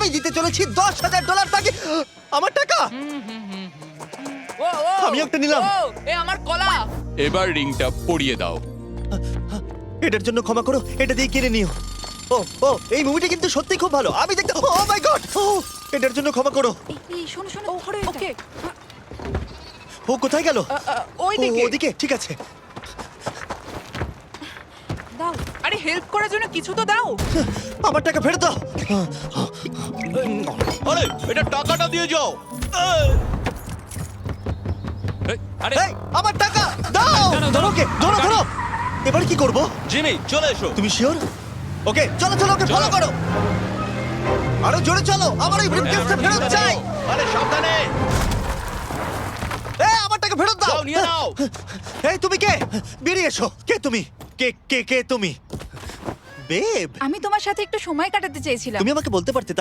আমি দিতে চলেছি $10,000 তাকে। আমার টাকা ও ও আমি একটা নিলাম। ও, এ আমার কলা। এবার রিংটা পরিয়ে দাও। এটার জন্য ক্ষমা করো, এটা দিয়ে কিনে নিও। ও ও এই মুভিটা কিন্তু সত্যি খুব ভালো, আমি দেখতে। ও মাই গড, এটার জন্য ক্ষমা করো। এই শোনো শোনো ধরো ওকে ও কোথায় গেল? ওই ও, দিকে। ওদিকে, ঠিক আছে। দাও। আরে হেল্প করার জন্য কিছু তো দাও। আমার টাকা ফেরত দাও। আরে এটা টাকাটা দিয়ে যাও। আরে এই, আমার টাকা দাও। দাঁড়াও, ধরো ওকে, ধরো ধরো। এবার কি করব? জিমি চলে এসো। তুমি শিওর? ওকে চলো চলো, ওকে ফলো করো। আরো জোরে চলো, আমার এই ব্রিফকেসটা ফেরত চাই। আরে সাবধানে এই আমার টাকা ফেরত দাও। যাও নিয়ে নাও। এই তুমি কে? বেরিয়ে এসো। কে তুমি? কে কে কে তুমি? বেব, আমি তোমার সাথে একটু সময় কাটাতে চেয়েছিলাম। তুমি আমাকে বলতে পারতে